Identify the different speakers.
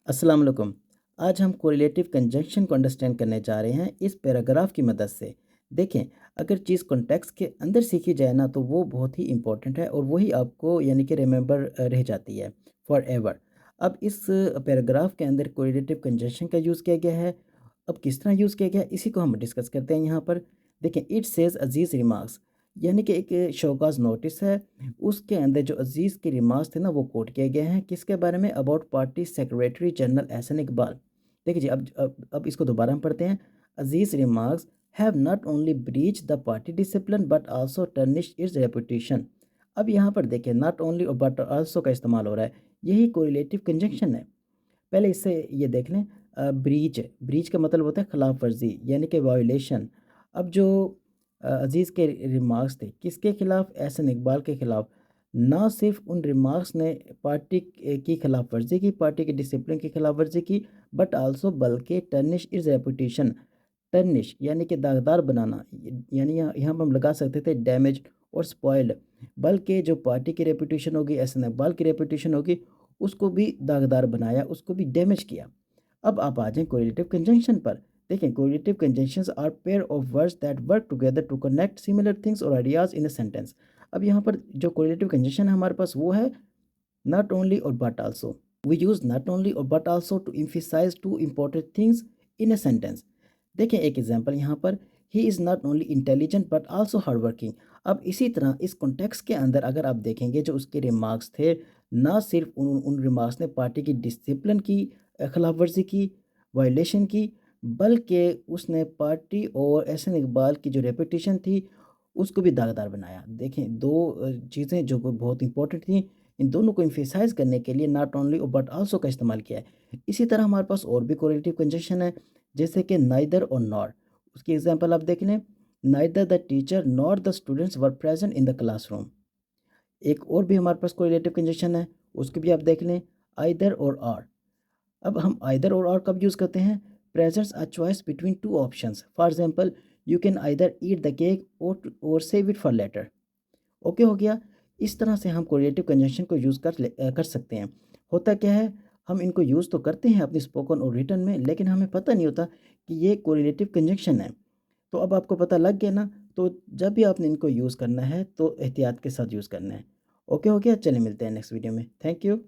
Speaker 1: अस्सलाम वालेकुम। आज हम कोरिलेटिव कंजंक्शन को अंडरस्टैंड करने जा रहे हैं इस पैराग्राफ की मदद से। देखें, अगर चीज़ कॉन्टेक्स्ट के अंदर सीखी जाए ना तो वो बहुत ही इम्पोर्टेंट है और वही आपको यानी कि रिमेंबर रह जाती है फॉर एवर। अब इस पैराग्राफ के अंदर कोरिलेटिव कंजंक्शन का यूज़ किया गया है। अब किस तरह यूज़ किया गया है इसी को हम डिस्कस करते हैं यहाँ पर। देखें, इट सेज़ अजीज़ रिमार्क्स, यानी कि एक शोकाज़ नोटिस है। उसके अंदर जो अज़ीज़ के रिमार्क्स थे ना वो कोट किए गए हैं किसके बारे में, about party secretary general Ehsan Iqbal. देखिए जी, अब इसको दोबारा हम पढ़ते हैं। Aziz remarks have not only breach the party discipline but also tarnish its reputation. अब यहाँ पर देखिए, नॉट ओनली और बट आल्सो का इस्तेमाल हो रहा है। यही कोरिलेटिव कंजंक्शन है। पहले इससे ये देख लें। ब्रीच ब्रीच का मतलब होता है खिलाफ वर्जी यानी कि वायोलेशन। अब जो अजीज़ के रिमार्क्स थे किसके खिलाफ, एहसन इकबाल के खिलाफ। ना सिर्फ उन रिमार्क्स ने पार्टी की खिलाफ वर्जी की, पार्टी के डिसिप्लिन की खिलाफ वर्जी की, बट आल्सो बल्कि टर्निश इज रेपुटेशन। टर्निश यानी कि दागदार बनाना, यानी यहाँ पर हम लगा सकते थे डैमेज और स्पॉइल्ड। बल्कि जो पार्टी की रेपुटेशन होगी, एहसन इकबाल की रेपुटेशन होगी, उसको भी दागदार बनाया, उसको भी डैमेज किया। अब आप आ जाएँ कोरिलेटिव कंजंक्शन पर। देखें, correlative conjunctions are pair of words that work together to connect similar things और आइडियाज़ इन अ सेंटेंस। अब यहाँ पर जो कोरिलेटिव कंजंक्शन है हमारे पास वो है नॉट ओनली और but also. We use not only और but also to emphasise two important things in a sentence. देखें एक एग्जांपल यहाँ पर, he is not only intelligent but also hard working. अब इसी तरह इस कॉन्टेक्स्ट के अंदर अगर आप देखेंगे जो उसके रिमार्क्स थे, ना सिर्फ उन उन रिमार्क्स ने पार्टी की डिसिप्लिन की खिलाफ वर्जी की, वायलेशन की, बल्कि उसने पार्टी और एहसन इकबाल की जो रेपुटेशन थी उसको भी दागदार बनाया। देखें, दो चीज़ें जो बहुत इंपॉर्टेंट थी, इन दोनों को एम्फसाइज करने के लिए नॉट ओनली बट आल्सो का इस्तेमाल किया है। इसी तरह हमारे पास और भी कोरिलेटिव कंजंक्शन है, जैसे कि नाइदर और नॉर। उसकी एग्जांपल आप देख लें, neither the teacher nor the students were present in the classroom. एक और भी हमारे पास कोरिलेटिव कंजंक्शन है, उसको भी आप देख लें, आइदर और आर। अब हम आइदर और कब यूज़ करते हैं, presents a choice between two options. For example, you can either eat the cake or save it for later. Okay हो गया। इस तरह से हम कोरिलेटिव कंजंक्शन को यूज़ कर सकते हैं। होता क्या है, हम इनको यूज़ तो करते हैं अपनी स्पोकन और रिटन में, लेकिन हमें पता नहीं होता कि ये कोरिलेटिव कंजंक्शन है। तो अब आपको पता लग गया ना, तो जब भी आपने इनको यूज़ करना है तो एहतियात के साथ यूज़ करना है। ओके हो गया, चलिए मिलते हैं नेक्स्ट वीडियो में। Thank you.